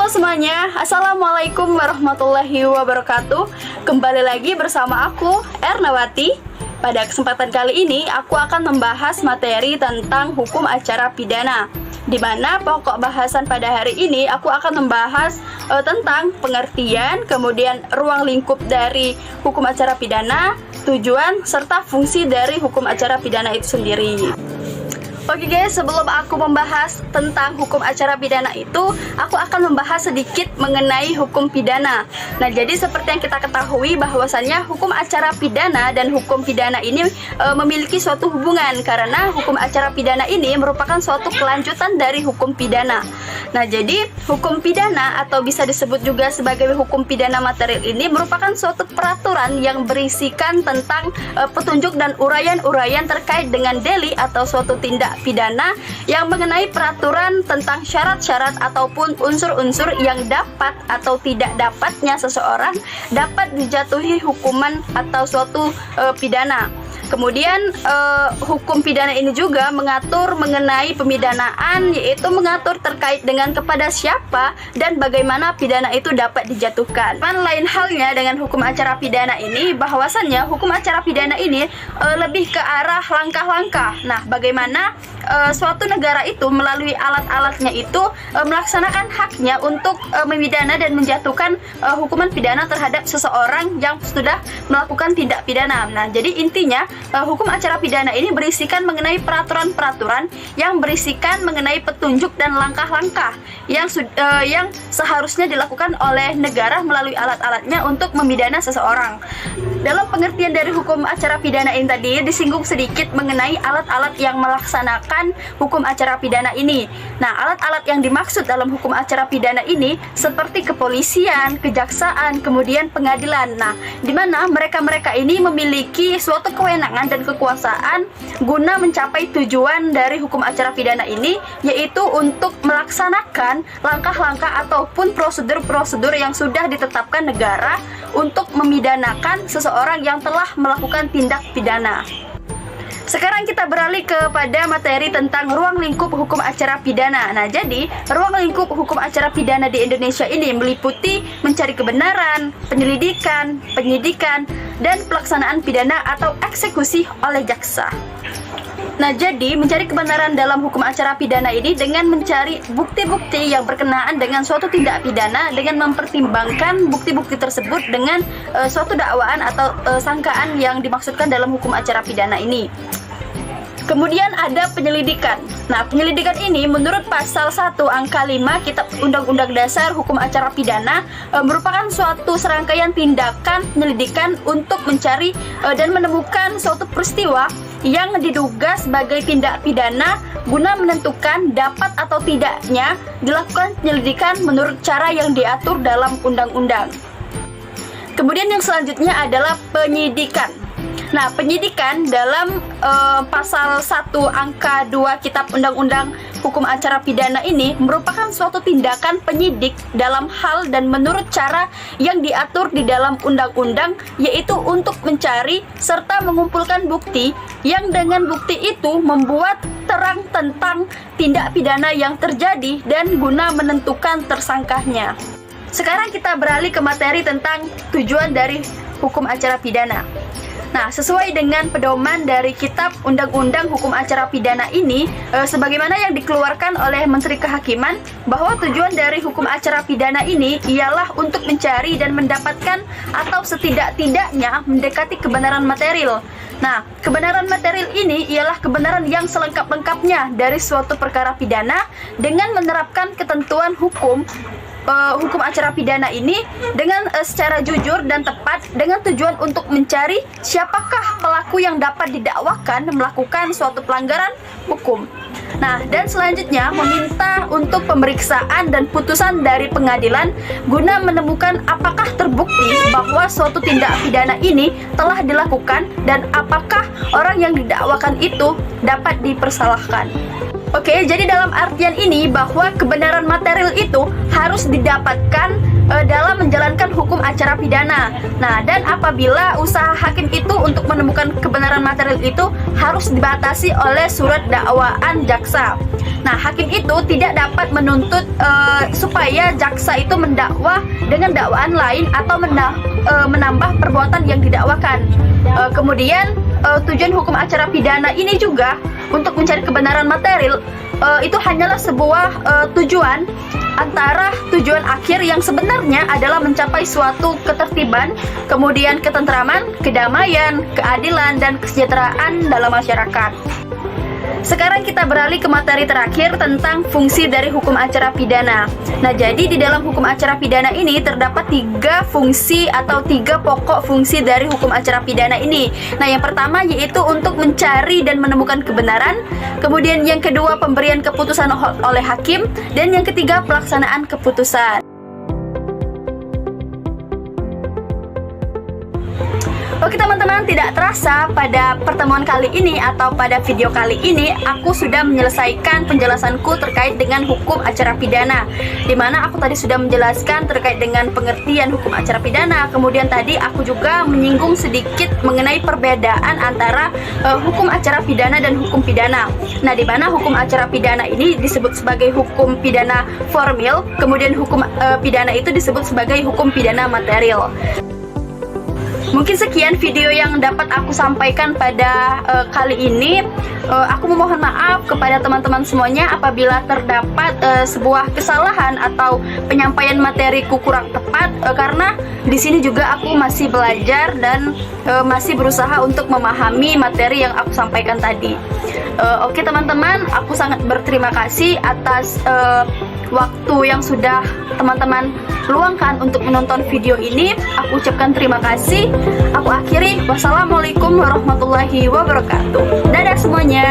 Halo semuanya, Assalamualaikum warahmatullahi wabarakatuh. Kembali lagi bersama aku, Ernawati. Pada kesempatan kali ini, aku akan membahas materi tentang hukum acara pidana, di mana pokok bahasan pada hari ini aku akan membahas tentang pengertian, kemudian ruang lingkup dari hukum acara pidana, tujuan, serta fungsi dari hukum acara pidana itu sendiri. Oke guys, sebelum aku membahas tentang hukum acara pidana itu, aku akan membahas sedikit mengenai hukum pidana. Nah, jadi seperti yang kita ketahui bahwasannya hukum acara pidana dan hukum pidana ini memiliki suatu hubungan, karena hukum acara pidana ini merupakan suatu kelanjutan dari hukum pidana. Nah, jadi hukum pidana atau bisa disebut juga sebagai hukum pidana material ini merupakan suatu peraturan yang berisikan tentang petunjuk dan uraian-uraian terkait dengan deli atau suatu tindak pidana yang mengenai peraturan tentang syarat-syarat ataupun unsur-unsur yang dapat atau tidak dapatnya seseorang dapat dijatuhi hukuman atau suatu pidana. Kemudian hukum pidana ini juga mengatur mengenai pemidanaan, yaitu mengatur terkait dengan kepada siapa dan bagaimana pidana itu dapat dijatuhkan. Lain halnya dengan hukum acara pidana ini, bahwasannya hukum acara pidana ini lebih ke arah langkah-langkah. Nah, bagaimana suatu negara itu melalui alat-alatnya itu melaksanakan haknya untuk memidana dan menjatuhkan hukuman pidana terhadap seseorang yang sudah melakukan tindak pidana. Nah, jadi intinya hukum acara pidana ini berisikan mengenai peraturan-peraturan yang berisikan mengenai petunjuk dan langkah-langkah yang seharusnya dilakukan oleh negara melalui alat-alatnya untuk memidana seseorang. Dalam pengertian dari hukum acara pidana ini tadi disinggung sedikit mengenai alat-alat yang melaksanakan hukum acara pidana ini. Nah, alat-alat yang dimaksud dalam hukum acara pidana ini seperti kepolisian, kejaksaan, kemudian pengadilan. Nah, di mana mereka-mereka ini memiliki suatu kewenangan dan kekuasaan guna mencapai tujuan dari hukum acara pidana ini, yaitu untuk melaksanakan langkah-langkah ataupun prosedur-prosedur yang sudah ditetapkan negara untuk memidanakan seseorang yang telah melakukan tindak pidana. Sekarang kita beralih kepada materi tentang ruang lingkup hukum acara pidana. Nah, jadi ruang lingkup hukum acara pidana di Indonesia ini meliputi mencari kebenaran, penyelidikan, penyidikan, dan pelaksanaan pidana atau eksekusi oleh jaksa. Nah, jadi mencari kebenaran dalam hukum acara pidana ini dengan mencari bukti-bukti yang berkenaan dengan suatu tindak pidana dengan mempertimbangkan bukti-bukti tersebut dengan suatu dakwaan atau sangkaan yang dimaksudkan dalam hukum acara pidana ini. Kemudian ada penyelidikan. Nah, penyelidikan ini menurut pasal 1 angka 5 Kitab Undang-Undang Dasar Hukum Acara Pidana merupakan suatu serangkaian tindakan penyelidikan untuk mencari dan menemukan suatu peristiwa yang diduga sebagai tindak pidana guna menentukan dapat atau tidaknya dilakukan penyelidikan menurut cara yang diatur dalam undang-undang. Kemudian yang selanjutnya adalah penyidikan. Nah, penyidikan dalam pasal 1 angka 2 Kitab Undang-Undang Hukum Acara Pidana ini merupakan suatu tindakan penyidik dalam hal dan menurut cara yang diatur di dalam undang-undang, yaitu untuk mencari serta mengumpulkan bukti yang dengan bukti itu membuat terang tentang tindak pidana yang terjadi dan guna menentukan tersangkanya. Sekarang kita beralih ke materi tentang tujuan dari hukum acara pidana. Nah, sesuai dengan pedoman dari Kitab Undang-Undang Hukum Acara Pidana ini, sebagaimana yang dikeluarkan oleh Menteri Kehakiman, bahwa tujuan dari hukum acara pidana ini ialah untuk mencari dan mendapatkan atau setidak-tidaknya mendekati kebenaran material. Nah, kebenaran material ini ialah kebenaran yang selengkap-lengkapnya dari suatu perkara pidana dengan menerapkan ketentuan hukum acara pidana ini dengan secara jujur dan tepat dengan tujuan untuk mencari siapakah pelaku yang dapat didakwakan melakukan suatu pelanggaran hukum. Nah, dan selanjutnya meminta untuk pemeriksaan dan putusan dari pengadilan guna menemukan apakah terbukti bahwa suatu tindak pidana ini telah dilakukan dan apakah orang yang didakwakan itu dapat dipersalahkan. Oke, jadi dalam artian ini bahwa kebenaran material itu harus didapatkan dalam menjalankan hukum acara pidana. Nah, dan apabila usaha hakim itu untuk menemukan kebenaran material itu harus dibatasi oleh surat dakwaan jaksa. Nah, hakim itu tidak dapat menuntut supaya jaksa itu mendakwa dengan dakwaan lain atau menambah perbuatan yang didakwakan. Kemudian tujuan hukum acara pidana ini juga untuk mencari kebenaran material itu hanyalah sebuah tujuan antara tujuan akhir yang sebenarnya adalah mencapai suatu ketertiban, kemudian ketentraman, kedamaian, keadilan, dan kesejahteraan dalam masyarakat. Sekarang kita beralih ke materi terakhir tentang fungsi dari hukum acara pidana. Nah, jadi di dalam hukum acara pidana ini terdapat 3 fungsi atau 3 pokok fungsi dari hukum acara pidana ini. Nah, yang pertama yaitu untuk mencari dan menemukan kebenaran, kemudian yang kedua pemberian keputusan oleh hakim, dan yang ketiga pelaksanaan keputusan. Oke teman-teman, tidak terasa pada pertemuan kali ini atau pada video kali ini aku sudah menyelesaikan penjelasanku terkait dengan hukum acara pidana, dimana aku tadi sudah menjelaskan terkait dengan pengertian hukum acara pidana. Kemudian tadi aku juga menyinggung sedikit mengenai perbedaan antara hukum acara pidana dan hukum pidana. Nah, dimana hukum acara pidana ini disebut sebagai hukum pidana formil, kemudian hukum pidana itu disebut sebagai hukum pidana material. Mungkin sekian video yang dapat aku sampaikan pada kali ini. Aku memohon maaf kepada teman-teman semuanya apabila terdapat sebuah kesalahan atau penyampaian materiku kurang tepat, karena di sini juga aku masih belajar dan masih berusaha untuk memahami materi yang aku sampaikan tadi. Oke teman-teman, aku sangat berterima kasih atas waktu yang sudah teman-teman luangkan untuk menonton video ini. Aku ucapkan terima kasih. Aku akhiri. Wassalamualaikum warahmatullahi wabarakatuh. Dadah semuanya.